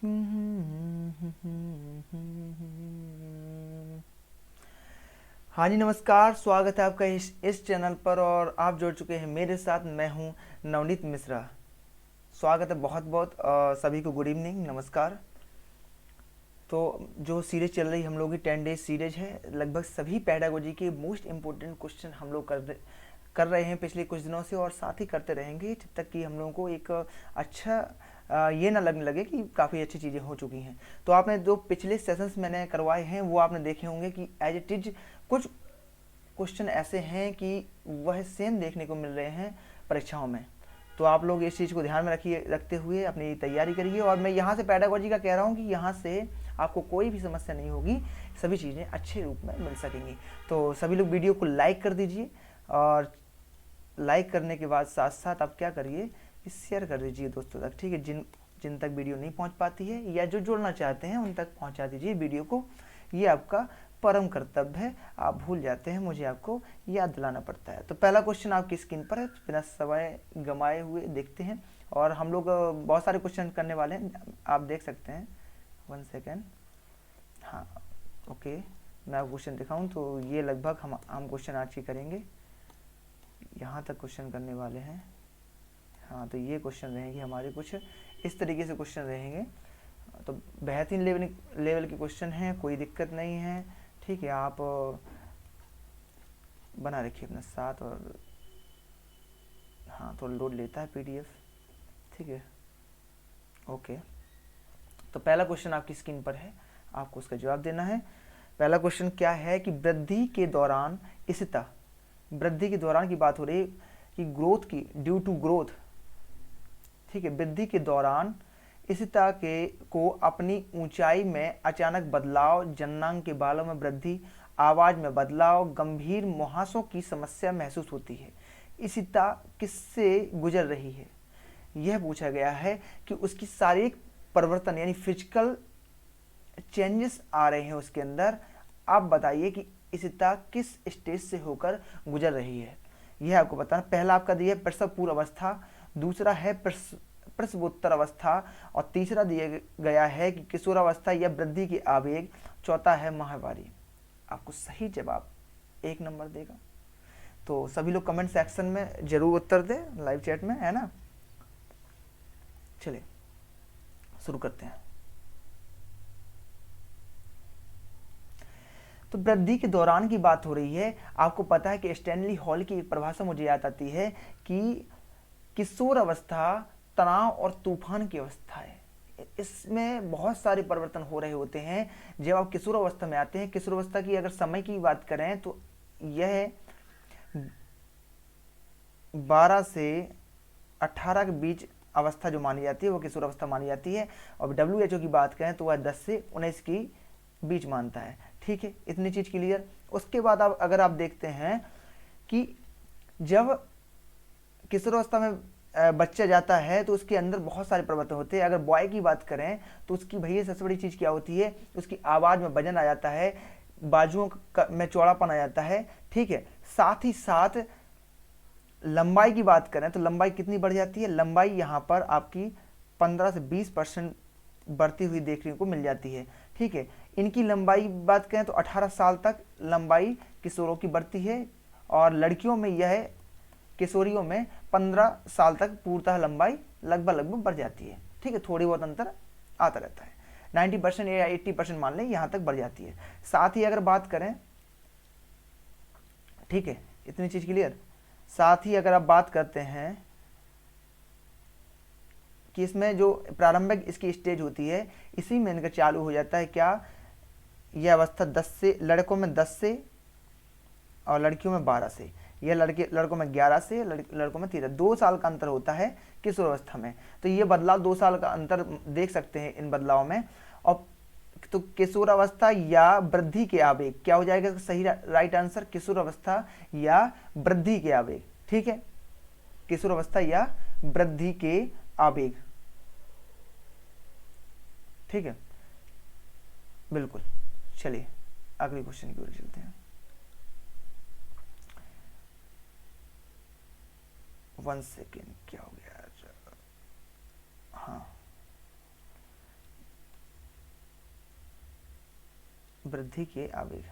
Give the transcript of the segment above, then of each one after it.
हाँ जी, नमस्कार। स्वागत है आपका इस चैनल पर और आप जुड़ चुके हैं मेरे साथ। मैं हूँ नवनीत मिश्रा। स्वागत है बहुत बहुत सभी को। गुड इवनिंग, नमस्कार। तो जो सीरीज चल रही हम लोग की 10 डेज सीरीज है, लगभग सभी पैडागोजी के मोस्ट इम्पोर्टेंट क्वेश्चन हम लोग कर रहे हैं पिछले कुछ दिनों से, और साथ ही करते रहेंगे जब तक कि हम लोगों को एक अच्छा ये ना लगने लगे कि काफ़ी अच्छी चीज़ें हो चुकी हैं। तो आपने जो पिछले सेशंस मैंने करवाए हैं वो आपने देखे होंगे कि एज इट इज कुछ क्वेश्चन ऐसे हैं कि वह सेम देखने को मिल रहे हैं परीक्षाओं में। तो आप लोग इस चीज़ को ध्यान में रखते हुए अपनी तैयारी करिए। और मैं यहाँ से पैडागोजी का कह रहा हूँ कि यहाँ से आपको कोई भी समस्या नहीं होगी, सभी चीज़ें अच्छे रूप में मिल सकेंगी। तो सभी लोग वीडियो को लाइक कर दीजिए, और लाइक करने के बाद साथ साथ आप क्या करिए कि शेयर कर दीजिए दोस्तों तक, ठीक है। जिन जिन तक वीडियो नहीं पहुंच पाती है या जो जुड़ना चाहते हैं उन तक पहुंचा दीजिए वीडियो को। ये आपका परम कर्तव्य है। आप भूल जाते हैं, मुझे आपको याद दिलाना पड़ता है। तो पहला क्वेश्चन आपकी स्क्रीन पर है, बिना समय गंवाए हुए देखते हैं। और हम लोग बहुत सारे क्वेश्चन करने वाले हैं, आप देख सकते हैं। 1 सेकेंड। हाँ, ओके। मैं आपको क्वेश्चन दिखाऊं तो ये लगभग हम क्वेश्चन आज ही करेंगे। यहाँ तक क्वेश्चन करने वाले हैं। हाँ, तो ये क्वेश्चन रहेंगे हमारे, कुछ इस तरीके से क्वेश्चन रहेंगे। तो बेहतरीन लेवल के क्वेश्चन हैं, कोई दिक्कत नहीं है, ठीक है। आप बना रखिए अपने साथ। और हाँ, थोड़ा लोड लेता है पीडीएफ, ठीक है, ओके। तो पहला क्वेश्चन आपकी स्क्रीन पर है, आपको उसका जवाब देना है। पहला क्वेश्चन क्या है कि वृद्धि के दौरान इसता, वृद्धि के दौरान की बात हो रही है कि ग्रोथ की, ड्यू टू ग्रोथ, ठीक है। वृद्धि के दौरान इसता के को अपनी ऊंचाई में अचानक बदलाव, जननांग के बालों में वृद्धि, आवाज में बदलाव, गंभीर मुहासों की समस्या महसूस होती है। इसता किससे गुजर रही है? यह पूछा गया है कि उसकी शारीरिक परिवर्तन यानी फिजिकल चेंजेस आ रहे हैं उसके अंदर। आप बताइए कि इसता किस स्टेज से होकर गुजर रही है, यह आपको बताना। पहला आपका दिया है प्रसव पूर्व अवस्था, दूसरा है प्रसवोत्तर अवस्था, और तीसरा दिया गया है कि किशोरावस्था या वृद्धि के आवेग, चौथा है माहवारी। आपको सही जवाब 1 नंबर देगा। तो सभी लोग कमेंट सेक्शन में जरूर उत्तर दें, लाइव चैट में, है ना। चलिए शुरू करते हैं। तो वृद्धि के दौरान की बात हो रही है। आपको पता है कि स्टैनली हॉल की एक परिभाषा मुझे याद आती है कि किशोर अवस्था तनाव और तूफान की अवस्था है। इसमें बहुत सारे परिवर्तन हो रहे होते हैं जब आप किशोर अवस्था में आते हैं। किशोर अवस्था की अगर समय की बात करें तो यह 12 से 18 के बीच अवस्था जो मानी जाती है वो किशोर अवस्था मानी जाती है। और WHO की बात करें तो वह 10 से 19 की बीच मानता है, ठीक है। इतनी चीज क्लियर। उसके बाद आप अगर आप देखते हैं कि जब किशोरावस्था में बच्चा जाता है तो उसके अंदर बहुत सारे परिवर्तन होते हैं। अगर बॉय की बात करें तो उसकी भैया सबसे बड़ी चीज़ क्या होती है, उसकी आवाज़ में वजन आ जाता है, बाजुओं में चौड़ापन आ जाता है, ठीक है। साथ ही साथ लंबाई की बात करें तो लंबाई कितनी बढ़ जाती है, लंबाई यहाँ पर आपकी 15 से 20% बढ़ती हुई देखने को मिल जाती है, ठीक है। इनकी लंबाई बात करें तो 18 साल तक लंबाई किशोरों की बढ़ती है, और लड़कियों में यह, किशोरियों में 15 साल तक पूर्णतः लंबाई लगभग बढ़ जाती है, ठीक है। थोड़ी बहुत अंतर आता रहता है, 90% या 80% मान लें, यहाँ तक बढ़ जाती है। साथ ही अगर बात करें, ठीक है, इतनी चीज़ क्लियर। साथ ही अगर आप बात करते हैं कि इसमें जो प्रारंभिक इसकी स्टेज होती है, इसी में इनका चालू हो जाता है क्या, यह अवस्था 10 से, लड़कों में 10 से और लड़कियों में 12 से, यह लड़कों में 11 से, लड़कों में 13, 2 साल का अंतर होता है किशोर अवस्था में। तो ये बदलाव 2 साल का अंतर देख सकते हैं इन बदलाव में। और तो किशोर अवस्था या वृद्धि के आवेग क्या हो जाएगा सही राइट आंसर, किशोर अवस्था या वृद्धि के आवेग, ठीक है। किशोर अवस्था या वृद्धि के आवेग, ठीक है, बिल्कुल। चलिए अगले क्वेश्चन की ओर चलते हैं। 1 सेकेंड, क्या हो गया यार। हाँ, वृद्धि के आवेग।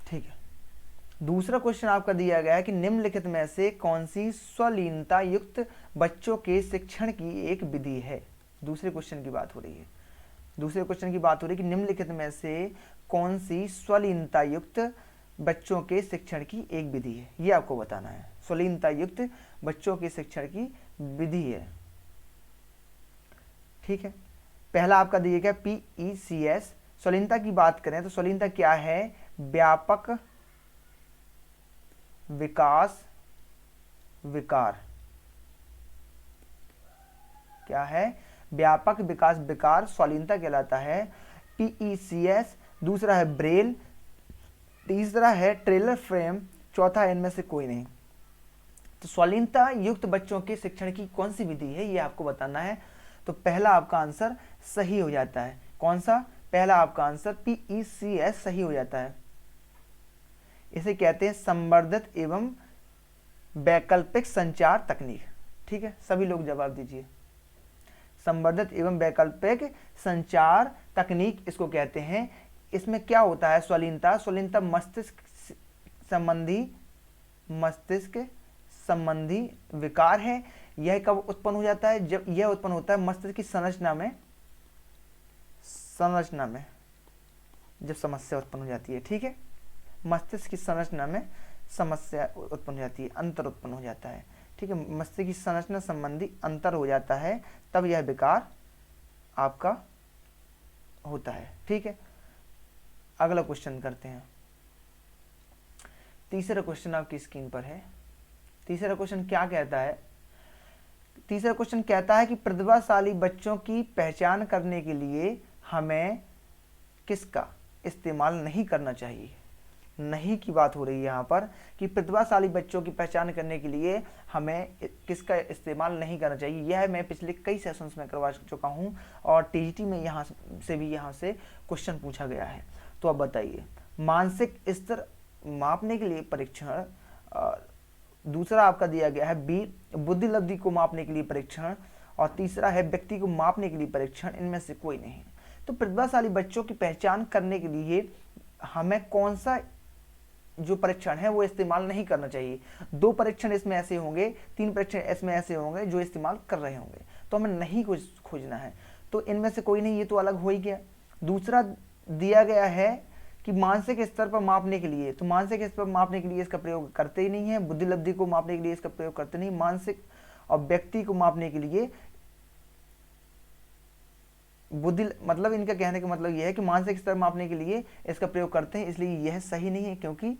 ठीक है। दूसरा क्वेश्चन आपका दिया गया है कि निम्नलिखित में से कौन सी स्वलीनता युक्त बच्चों के शिक्षण की एक विधि है। दूसरे क्वेश्चन की बात हो रही है। दूसरे क्वेश्चन की बात हो रही है कि निम्नलिखित में से कौन सी स्वलीनता युक्त बच्चों के शिक्षण की एक विधि है, ये आपको बताना है। स्वलीनता युक्त बच्चों के शिक्षण की विधि है। ठीक है। पहला आपका दिया गया PECS। स्वलीनता की बात करें तो स्वलीनता क्या है? व्यापक विकास विकार। क्या है? व्यापक विकास विकार स्वलीनता कहलाता है, PECS। दूसरा है ब्रेल, तीसरा है ट्रेलर फ्रेम, चौथा इनमें से कोई नहीं। तो स्वलीनता युक्त बच्चों के शिक्षण की कौन सी विधि है, ये आपको बताना है। तो पहला आपका आंसर सही हो जाता है। कौन सा? पहला आपका आंसर PECS सही हो जाता है। इसे कहते हैं संवर्धित एवं वैकल्पिक संचार तकनीक। ठीक है, सभी लोग जवाब दीजिए। संवर्धित एवं वैकल्पिक संचार तकनीक इसको कहते हैं। इसमें क्या होता है? स्वलीनता मस्तिष्क संबंधी विकार है। यह कब उत्पन्न हो जाता है? जब यह उत्पन्न होता है मस्तिष्क की संरचना में जब समस्या उत्पन्न हो जाती है। ठीक है, मस्तिष्क की संरचना में समस्या उत्पन्न हो जाती है, अंतर उत्पन्न हो जाता है। ठीक है, मस्तिष्क की संरचना संबंधी अंतर हो जाता है, तब यह विकार आपका होता है। ठीक है, अगला क्वेश्चन करते हैं। तीसरा क्वेश्चन आपकी स्क्रीन पर है। तीसरा क्वेश्चन क्या कहता है? तीसरा क्वेश्चन कहता है कि प्रतिभाशाली बच्चों की पहचान करने के लिए हमें किसका इस्तेमाल नहीं करना चाहिए। नहीं की बात हो रही है यहाँ पर कि प्रतिभाशाली बच्चों की पहचान करने के लिए हमें किसका इस्तेमाल नहीं करना चाहिए। यह मैं पिछले कई सेशंस में करवा चुका हूँ और TGT में यहाँ से क्वेश्चन पूछा गया है। तो अब बताइए, मानसिक स्तर मापने के लिए परीक्षण, दूसरा आपका दिया गया है B बुद्धि लब्धि को मापने के लिए परीक्षण, और तीसरा है व्यक्ति को मापने के लिए परीक्षण। इनमें से कोई नहीं। तो प्रतिभाशाली बच्चों की पहचान करने के लिए हमें कौन सा जो परीक्षण है वो इस्तेमाल नहीं करना चाहिए। 2 परीक्षण इसमें ऐसे होंगे, 3 परीक्षण इसमें ऐसे होंगे जो इस्तेमाल कर रहे होंगे, तो हमें नहीं कुछ खोजना है। तो इनमें से कोई नहीं, ये तो अलग हो ही गया। दूसरा दिया गया है कि मानसिक स्तर पर मापने के लिए, तो मानसिक स्तर पर मापने के लिए इसका प्रयोग करते ही नहीं है। बुद्धि लब्धि को मापने के लिए इसका प्रयोग करते नहीं। मानसिक और व्यक्ति को मापने के लिए बुद्धि, मतलब इनका कहने का मतलब यह है कि मानसिक स्तर मापने के लिए इसका प्रयोग करते हैं, इसलिए यह सही नहीं है क्योंकि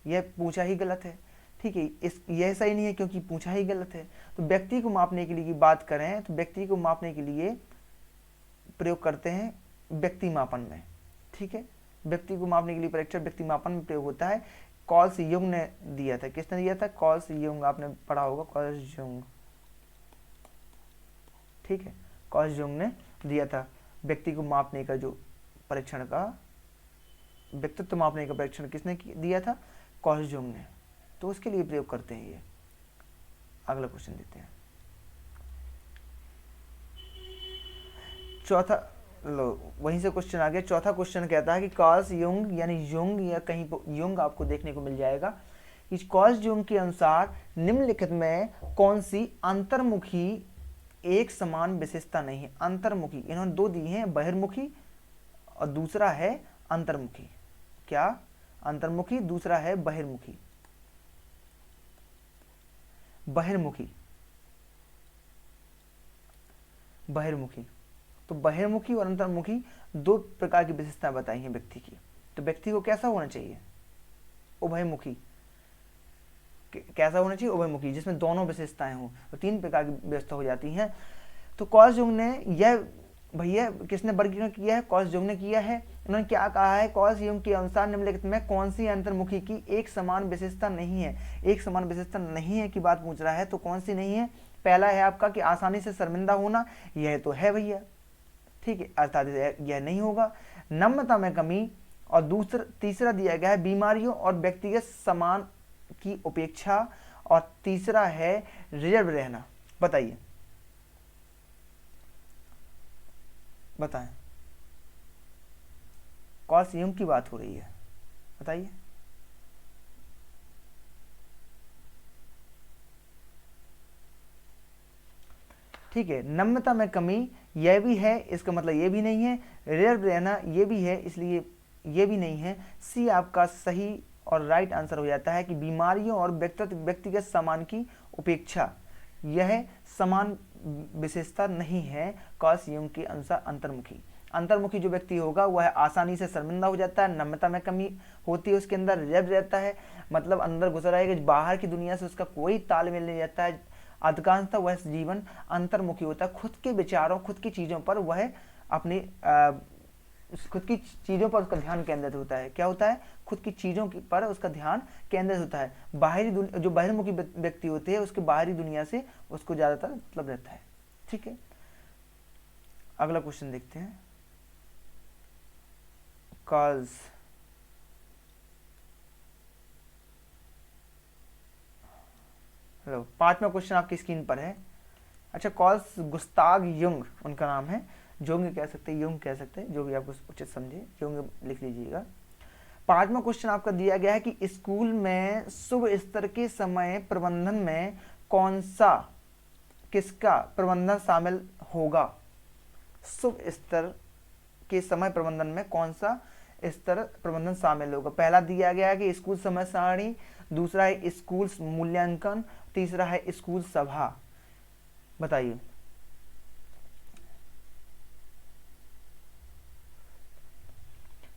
यह पूछा ही गलत है। ठीक है, यह सही नहीं है क्योंकि पूछा ही गलत है। तो व्यक्ति को मापने के लिए बात करें तो व्यक्ति को मापने के लिए प्रयोग करते हैं व्यक्ति मापन में। ठीक है, व्यक्ति को मापने के लिए परीक्षण व्यक्ति मापन में प्रयोग होता है। कॉल्स युंग ने दिया था। किसने दिया था? कॉल्स युंग, आपने पढ़ा होगा कॉल्स युंग। ठीक है, कॉल्स युंग ने दिया था व्यक्ति को मापने का जो परीक्षण का, व्यक्तित्व मापने का परीक्षण किसने दिया था? कॉल्स युंग ने। तो उसके लिए प्रयोग करते हैं ये। अगला क्वेश्चन देते हैं। चौथा, लो वहीं से क्वेश्चन आ गया। चौथा क्वेश्चन कहता है कि कॉल्स युंग, यानी युंग या कहीं पर युंग आपको देखने को मिल जाएगा, कि कॉल्स युंग के अनुसार निम्नलिखित में कौन सी अंतर्मुखी एक समान विशेषता नहीं है। अंतर्मुखी, इन्होंने 2 दी हैं, बहिर्मुखी और दूसरा है अंतर्मुखी। क्या? अंतर्मुखी, दूसरा है बहिर्मुखी। बहिर्मुखी तो बहिर्मुखी और अंतर्मुखी 2 प्रकार की विशेषताएं बताई हैं व्यक्ति की। तो व्यक्ति को कैसा होना चाहिए? उभयमुखी। कैसा होना चाहिए? उभयमुखी, जिसमें दोनों विशेषताएं हों। तो 3 प्रकार की व्यवस्था हो जाती हैं। तो कॉल्स युंग ने यह, भैया किसने वर्गीकरण किया है? कॉल्स युंग ने किया है। उन्होंने क्या कहा है? कॉल्स युंग के अनुसार निम्नलिखित में कौन सी अंतर्मुखी की एक समान विशेषता नहीं है। एक समान विशेषता नहीं है की बात पूछ रहा है, तो कौन सी नहीं है? पहला है आपका कि आसानी से शर्मिंदा होना, यह तो है भैया। ठीक है, अर्थात यह नहीं होगा। नम्रता में कमी, और तीसरा दिया गया है बीमारियों और व्यक्तिगत समान की उपेक्षा, और तीसरा है रिजर्व रहना। बताइए, बताएं। कार्ल जंग की बात हो रही है, बताइए। ठीक है, नम्रता में कमी यह भी है, इसका मतलब ये भी नहीं है। रेयर रहना ये भी है, इसलिए ये भी नहीं है। सी आपका सही और राइट आंसर हो जाता है कि बीमारियों और व्यक्तिगत सामान की उपेक्षा यह समान विशेषता नहीं है। कार्ल जंग के अनुसार अंतर्मुखी अंतर्मुखी जो व्यक्ति होगा वह आसानी से शर्मिंदा हो जाता है, नम्रता में कमी होती है, उसके अंदर रेब रहता है, मतलब अंदर घुसा रहेगा, बाहर की दुनिया से उसका कोई तालमेल नहीं रहता है। अधिकांशतः वह जीवन अंतर्मुखी होता है, खुद के विचारों, खुद की चीज़ों पर वह अपनी खुद की चीज़ों पर उसका ध्यान केंद्रित होता है। क्या होता है? खुद की चीज़ों पर उसका ध्यान केंद्रित होता है। बाहरी जो बहिर्मुखी व्यक्ति होते हैं उसके बाहरी दुनिया से उसको ज़्यादातर मतलब रहता है। ठीक है, अगला क्वेश्चन देखते हैं। कॉज हेलो, 5वां क्वेश्चन आपकी स्क्रीन पर है। अच्छा, कार्ल गुस्ताव युंग उनका नाम है, जोंग कह सकते हैं, युंग कह सकते हैं, जो भी आपको उचित समझे, युंग लिख लीजिएगा। 5वां क्वेश्चन आपका दिया गया है कि स्कूल में शुभ स्तर के समय प्रबंधन में किसका प्रबंधन शामिल होगा? शुभ स्तर के समय प्रबंधन में कौन सा स्तर प्रबंधन शामिल होगा? पहला दिया गया है कि स्कूल समय सारणी, दूसरा है स्कूल मूल्यांकन, तीसरा है स्कूल सभा। बताइए।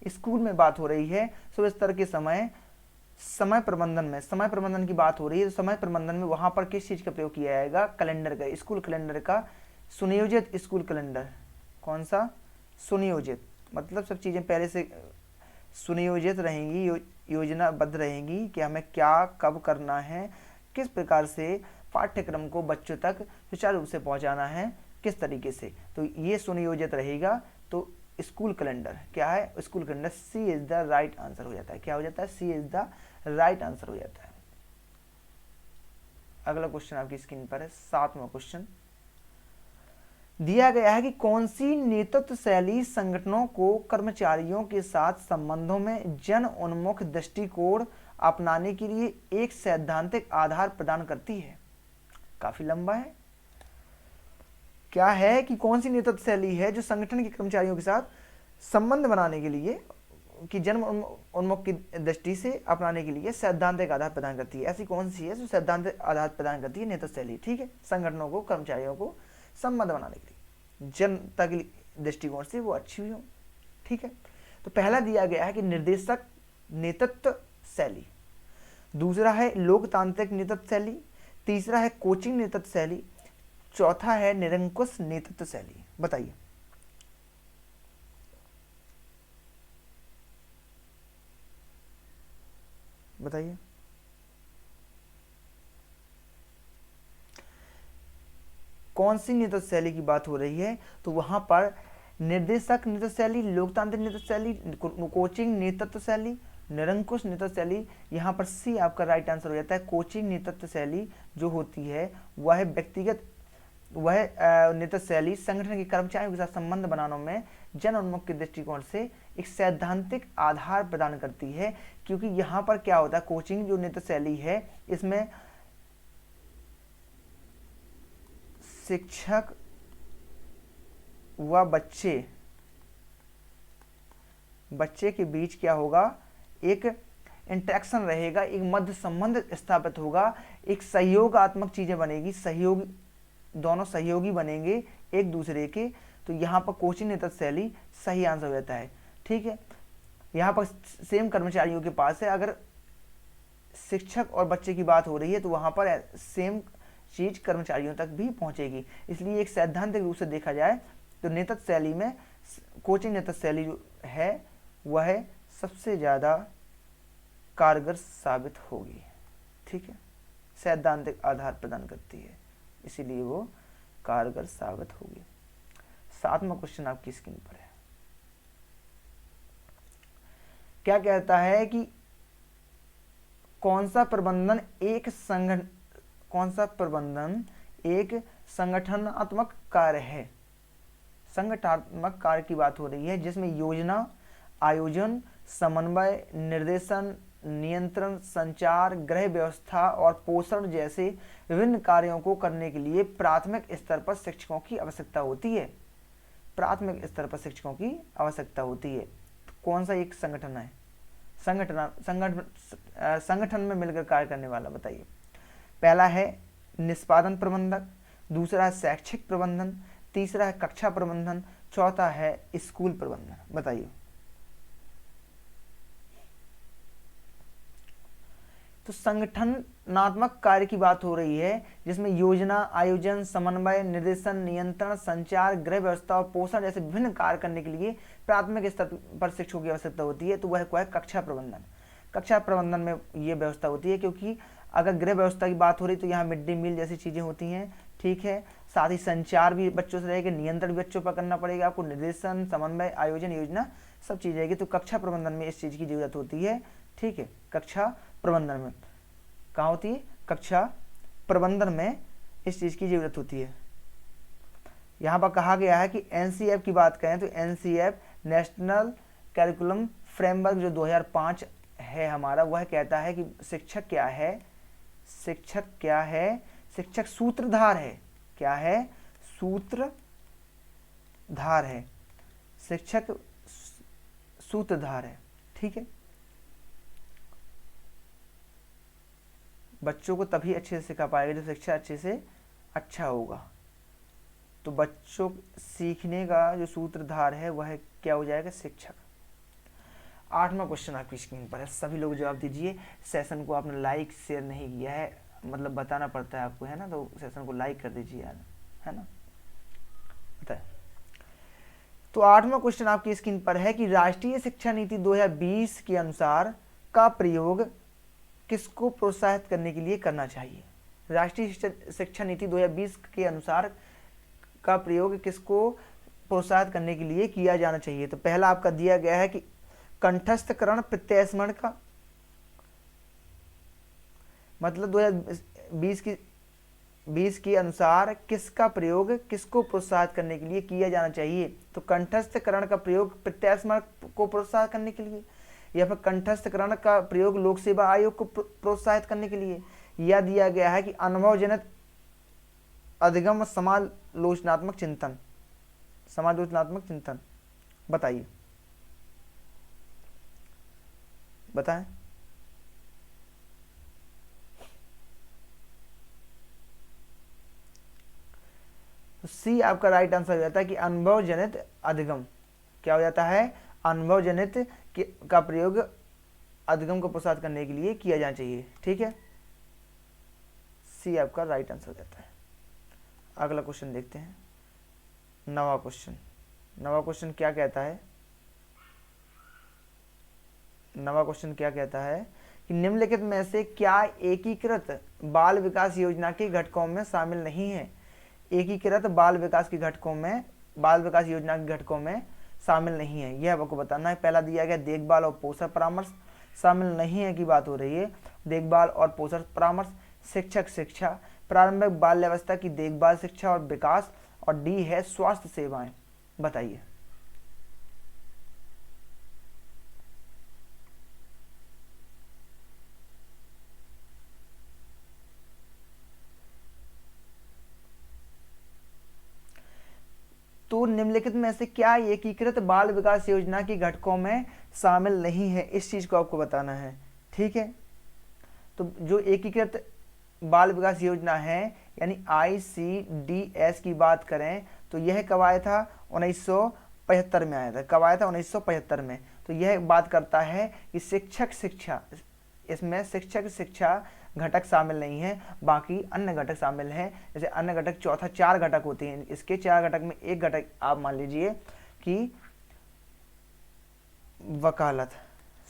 स्कूल में बात हो रही है शुभ स्तर के समय प्रबंधन में, समय प्रबंधन की बात हो रही है, तो समय प्रबंधन में वहां पर किस चीज का प्रयोग किया जाएगा? कैलेंडर का, स्कूल कैलेंडर का, सुनियोजित स्कूल कैलेंडर। कौन सा? सुनियोजित, मतलब सब चीजें पहले से सुनियोजित रहेंगी, योजनाबद्ध रहेंगी कि हमें क्या कब करना है, किस प्रकार से पाठ्यक्रम को बच्चों तक सुचारू रूप से पहुंचाना है, किस तरीके से, तो ये सुनियोजित रहेगा। तो स्कूल कैलेंडर क्या है? School calendar, C is the right answer हो जाता है। क्या हो जाता है? C is the right answer हो जाता है। अगला क्वेश्चन आपकी स्क्रीन पर है, 7वां क्वेश्चन दिया गया है कि कौन सी नेतृत्व शैली संगठनों को कर्मचारियों के साथ संबंधों में जन उन्मुख दृष्टिकोण अपनाने के लिए एक सैद्धांतिक आधार प्रदान करती है? काफी लंबा है। क्या है कि कौन सी नेतृत्व शैली है जो संगठन के कर्मचारियों के साथ संबंध बनाने के लिए कि जन उन्मुख की दृष्टि से अपनाने के लिए सैद्धांतिक आधार प्रदान करती है? ऐसी कौन सी है जो सैद्धांतिक आधार प्रदान करती है? नेतृत्व शैली, ठीक है, संगठनों को, कर्मचारियों को संबंध बनाने के लिए जनता के दृष्टिकोण से वो अच्छी भी हो। ठीक है, तो पहला दिया गया है कि निर्देशक नेतृत्व शैली, दूसरा है लोकतांत्रिक नेतृत्व शैली, तीसरा है कोचिंग नेतृत्व शैली, चौथा है निरंकुश नेतृत्व शैली। बताइए। बताइए। कौन सी नेतृत्व शैली की बात हो रही है? तो वहां पर निर्देशक नेतृत्व शैली, लोकतांत्रिक नेतृत्व शैली, कोचिंग नेतृत्व शैली, निरंकुश नेतृत्व शैली। यहाँ पर सी आपका राइट आंसर हो जाता है। कोचिंग नेतृत्व शैली जो होती है वह नेतृत्व शैली संगठन के कर्मचारियों के साथ संबंध बनाने में जन उन्मुख के दृष्टिकोण से एक सैद्धांतिक आधार प्रदान करती है। क्योंकि यहाँ पर क्या होता है, कोचिंग जो नेतृत्व शैली है इसमें शिक्षक व बच्चे के बीच क्या होगा? एक इंटरेक्शन रहेगा, एक मध्य संबंध स्थापित होगा, एक सहयोगात्मक चीजें बनेगी, दोनों सहयोगी बनेंगे एक दूसरे के। तो यहाँ पर कोचिंग नेतृत्व शैली सही आंसर हो जाता है। ठीक है, यहाँ पर सेम कर्मचारियों के पास है, अगर शिक्षक और बच्चे की बात हो रही है तो वहां पर सेम चीज कर्मचारियों तक भी पहुंचेगी। इसलिए एक सैद्धांतिक रूप से देखा जाए तो नेतृत्व शैली में कोचिंग नेतृत्व शैली जो है वह सबसे ज्यादा कारगर साबित होगी। ठीक है, सैद्धांतिक आधार प्रदान करती है, इसीलिए वो कारगर साबित होगी। 7वां क्वेश्चन आपकी स्क्रीन पर है। क्या कहता है कि कौन सा प्रबंधन एक संगठनात्मक कार्य है? संगठनात्मक कार्य की बात हो रही है जिसमें योजना, आयोजन, समन्वय, निर्देशन, नियंत्रण, संचार, गृह व्यवस्था और पोषण जैसे विभिन्न कार्यों को करने के लिए प्राथमिक स्तर पर शिक्षकों की आवश्यकता होती है। प्राथमिक स्तर पर शिक्षकों की आवश्यकता होती है। तो कौन सा एक संगठन है? संगठन में मिलकर कार्य करने वाला, बताइए। पहला है निष्पादन प्रबंधक, दूसरा है शैक्षिक प्रबंधन, तीसरा है कक्षा प्रबंधन, चौथा है स्कूल प्रबंधन। बताइए। तो संगठनात्मक कार्य की बात हो रही है जिसमें योजना, आयोजन, समन्वय, निर्देशन, नियंत्रण, संचार, गृह व्यवस्था और पोषण जैसे विभिन्न कार्य करने के लिए प्राथमिक स्तर पर शिक्षकों की आवश्यकता होती है। तो वह क्या है? कक्षा प्रबंधन। कक्षा प्रबंधन में ये व्यवस्था होती है, क्योंकि अगर गृह व्यवस्था की बात हो रही तो यहाँ मिड डे मील जैसी चीज़ें होती हैं, ठीक है। साथ ही संचार भी बच्चों से रहेगा, नियंत्रण भी बच्चों पर करना पड़ेगा आपको, निर्देशन, समन्वय, आयोजन, योजना सब चीज़ रहेगी। तो कक्षा प्रबंधन में इस चीज़ की जरूरत होती है, ठीक है। कक्षा प्रबंधन में कहाँ होती है? कक्षा प्रबंधन में इस चीज़ की जरूरत होती है। यहाँ पर कहा गया है कि एनसीएफ की बात करें तो एनसीएफ नेशनल कैरिकुलम फ्रेमवर्क जो 2005 है हमारा, वह कहता है कि शिक्षक क्या है? शिक्षक क्या है? शिक्षक सूत्रधार है। क्या है? सूत्रधार है। शिक्षक सूत्रधार है, ठीक है। बच्चों को तभी अच्छे से सिखा पाएगा जब शिक्षा अच्छे से अच्छा होगा। तो बच्चों सीखने का जो सूत्रधार है वह क्या हो जाएगा? शिक्षक। 8वां क्वेश्चन आपकी स्क्रीन पर है, सभी लोग जवाब दीजिए। सेशन को आपने लाइक शेयर नहीं किया है, मतलब बताना पड़ता है आपको, है ना, तो सेशन को लाइक कर दीजिए यार, है ना, बताए। तो 8वां क्वेश्चन आपकी स्क्रीन पर है कि राष्ट्रीय शिक्षा नीति 2020 के अनुसार का प्रयोग किसको प्रोत्साहित करने के लिए करना चाहिए? राष्ट्रीय शिक्षा नीति 2020 के अनुसार का प्रयोग किसको प्रोत्साहित करने के लिए किया जाना चाहिए? तो पहला आपका दिया गया है कि कंठस्थकरण प्रत्यय स्मरण का, मतलब 2020 के अनुसार किसका प्रयोग किसको प्रोत्साहित करने के लिए किया जाना चाहिए? तो कंठस्थकरण का प्रयोग प्रत्यय स्मरण को प्रोत्साहित करने के लिए, या फिर कंठस्थकरण का प्रयोग लोक सेवा आयोग को प्रोत्साहित करने के लिए, या दिया गया है कि अनुभव जनित अधिगम समालोचनात्मक चिंतन, समालोचनात्मक चिंतन। बताइए, बताएं। तो सी आपका राइट आंसर हो जाता है कि अनुभव जनित अधिगम। क्या हो जाता है? अनुभव जनित का प्रयोग अधिगम को प्रोत्साहित करने के लिए किया जाना चाहिए, ठीक है। सी आपका राइट आंसर हो जाता है। अगला क्वेश्चन देखते हैं, 9वां क्वेश्चन। 9वां क्वेश्चन क्या कहता है? 9वां क्वेश्चन क्या कहता है कि निम्नलिखित में से क्या एकीकृत बाल विकास योजना के घटकों में शामिल नहीं है? एकीकृत बाल विकास के घटकों में, बाल विकास योजना के घटकों में शामिल नहीं है, यह आपको बताना है। पहला दिया गया देखभाल और पोषण परामर्श, शामिल नहीं है की बात हो रही है। देखभाल और पोषण परामर्श, शिक्षक शिक्षा, प्रारंभिक बाल्यावस्था की देखभाल, शिक्षा और विकास, और डी है स्वास्थ्य सेवाएं। बताइए। तो निम्नलिखित में से क्या एकीकृत बाल विकास योजना के घटकों में शामिल नहीं है? इस चीज को आपको बताना है, ठीक है। तो जो एकीकृत बाल विकास योजना है यानी ICDS की बात करें तो यह कब आया था? 1975 में आया था। कब आया था? 1975 में। तो यह बात करता है कि शिक्षक शिक्षा, इसमें शिक्षक शिक्षा घटक शामिल नहीं है, बाकी अन्य घटक शामिल हैं। जैसे अन्य घटक चौथा, 4 घटक होते हैं, इसके 4 घटक में एक घटक आप मान लीजिए कि वकालत,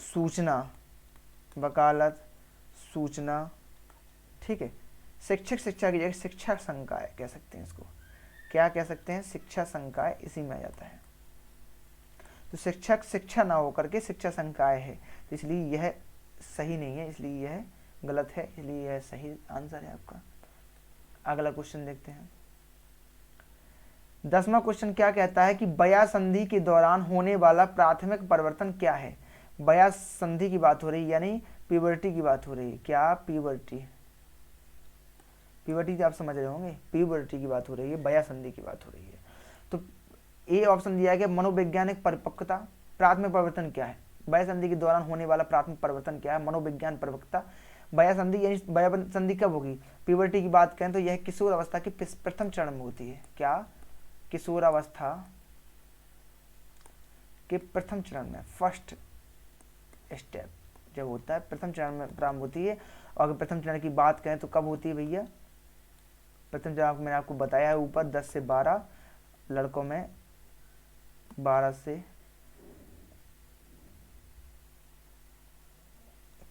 सूचना, वकालत, सूचना, ठीक है। शिक्षक शिक्षा की जगह शिक्षा संकाय कह सकते हैं इसको। क्या कह सकते हैं? शिक्षा संकाय, इसी में आ जाता है। तो शिक्षक शिक्षा ना होकर के शिक्षा संकाय है, तो इसलिए यह सही नहीं है, इसलिए यह गलत है, इसलिए यह सही आंसर है आपका। अगला क्वेश्चन देखते हैं, 10वां क्वेश्चन क्या कहता है कि बया संधि के दौरान होने वाला प्राथमिक परिवर्तन क्या है। बया संधि की बात हो रही है, यानी प्यूबर्टी की बात हो रही है। क्या प्यूबर्टी, प्यूबर्टी आप समझ रहे होंगे, प्यूबर्टी की बात हो रही है, बया संधि की बात हो रही है। तो ए ऑप्शन दिया गया मनोवैज्ञानिक परिपक्वता। प्राथमिक परिवर्तन क्या है, बया संधि के दौरान होने वाला प्राथमिक परिवर्तन क्या है, मनोविज्ञान परिपक्वता। बया संधि यानी बया संधि कब होगी, प्यूबर्टी की बात करें तो यह किशोर अवस्था के प्रथम चरण में होती है। क्या, किशोर अवस्था के प्रथम चरण में, फर्स्ट स्टेप जब होता है, प्रथम चरण में प्रारंभ होती है। और अगर प्रथम चरण की बात करें तो कब होती है भैया, प्रथम चरण मैंने आपको बताया है ऊपर 10 से 12, लड़कों में 12 से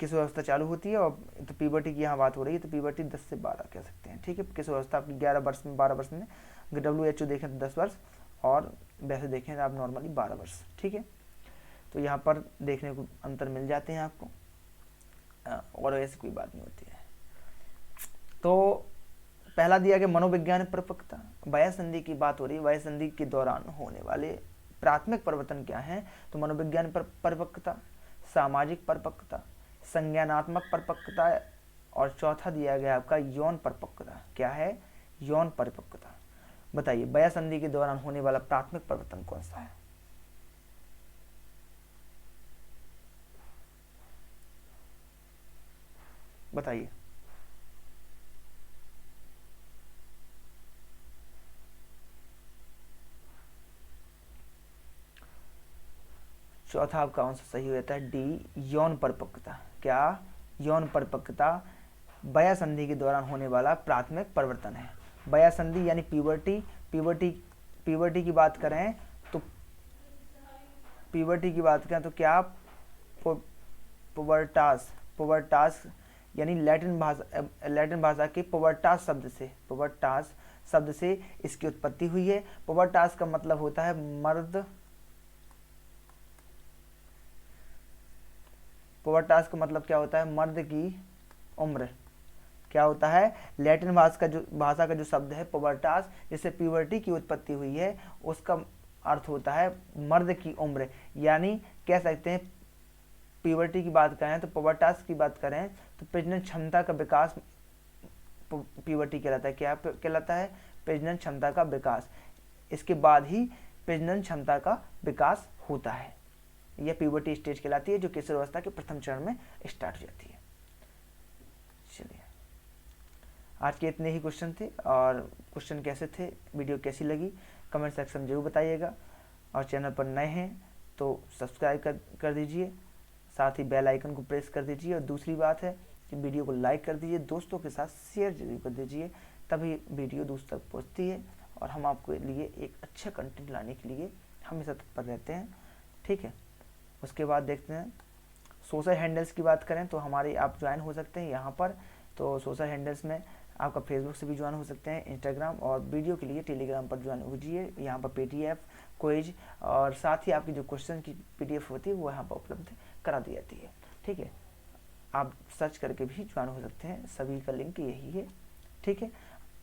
किशोर अवस्था चालू होती है। और तो प्यूबर्टी की यहाँ बात हो रही है, तो प्यूबर्टी 10 से 12 कह सकते हैं। ठीक है, किशोर अवस्था आपकी 11 वर्ष में, 12 वर्ष में, अगर WHO देखें तो 10 वर्ष, और वैसे देखें तो आप नॉर्मली 12 वर्ष। ठीक है, तो यहाँ पर देखने को अंतर मिल जाते हैं आपको, और ऐसी कोई बात नहीं होती है। तो पहला दिया गया मनोवैज्ञानिक परिपक्वता, बया संधि की बात हो रही है, बया संधि के दौरान होने वाले प्राथमिक परिवर्तन क्या है, तो मनोवैज्ञानिक परिपक्वता, सामाजिक परिपक्वता, संज्ञानात्मक परिपक्वता, और चौथा दिया गया आपका यौन परिपक्वता। क्या है, यौन परिपक्वता। बताइए बया संधि के दौरान होने वाला प्राथमिक परिवर्तन कौन सा है। बताइए, चौथा आपका आंसर सही हो जाता है डी, यौन परिपक्वता। क्या, यौन परिपक्वता बया संधि के दौरान होने वाला प्राथमिक परिवर्तन है। बया संधि यानी प्यूबर्टी, प्यूबर्टी की बात करें तो, प्यूबर्टी की बात करें तो क्या, पुबर्टास, पुबर्टास यानी लैटिन भाषा के पुबर्टास शब्द से, पुबर्टास शब्द से इसकी उत्पत्ति हुई है। पुबर्टास का मतलब होता है मर्द, पुबर्टास का मतलब क्या होता है, मर्द की उम्र। क्या होता है, लैटिन भाषा का जो शब्द है पुबर्टास, जिससे प्यूबर्टी की उत्पत्ति हुई है, उसका अर्थ होता है मर्द की उम्र। यानी कह सकते हैं प्यूबर्टी की बात करें तो, पुबर्टास की बात करें तो प्रजनन क्षमता का विकास प्यूबर्टी कहलाता है। क्या कहलाता है, प्रजनन क्षमता का विकास। इसके बाद ही प्रजनन क्षमता का विकास होता है। यह प्यूबर्टी स्टेज कहलाती है, जो किशोर अवस्था के प्रथम चरण में स्टार्ट हो जाती है। चलिए, आज के इतने ही क्वेश्चन थे, और क्वेश्चन कैसे थे, वीडियो कैसी लगी, कमेंट सेक्शन में जरूर बताइएगा। और चैनल पर नए हैं तो सब्सक्राइब कर दीजिए, साथ ही बेल आइकन को प्रेस कर दीजिए। और दूसरी बात है कि वीडियो को लाइक कर दीजिए, दोस्तों के साथ शेयर जरूर कर दीजिए, तभी वीडियो दोस्तों तक पहुँचती है, और हम आपके लिए एक अच्छा कंटेंट लाने के लिए हमेशा तत्पर रहते हैं। ठीक है, उसके बाद देखते हैं सोशल हैंडल्स की बात करें तो हमारे आप ज्वाइन हो सकते हैं यहाँ पर। तो सोशल हैंडल्स में आपका फेसबुक से भी ज्वाइन हो सकते हैं, इंस्टाग्राम, और वीडियो के लिए टेलीग्राम पर ज्वाइन कीजिए। यहाँ पर PDF, क्विज, और साथ ही आपकी जो क्वेश्चन की PDF होती है वो यहाँ पर उपलब्ध करा दी जाती है। ठीक है, आप सर्च करके भी ज्वाइन हो सकते हैं, सभी का लिंक यही है। ठीक है,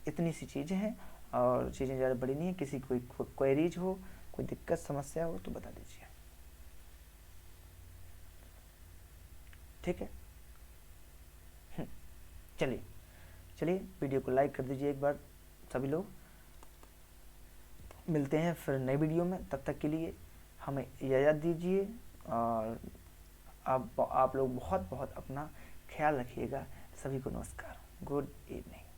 इतनी सी चीज़ें हैं, और चीज़ें ज़्यादा बड़ी नहीं है। किसी कोई क्वेरीज हो, कोई दिक्कत समस्या हो तो बता दीजिए। ठीक है, चलिए वीडियो को लाइक कर दीजिए एक बार सभी लोग। मिलते हैं फिर नई वीडियो में, तब तक के लिए हमें इजाज़त दीजिए, और आप लोग बहुत बहुत अपना ख्याल रखिएगा। सभी को नमस्कार, गुड इवनिंग।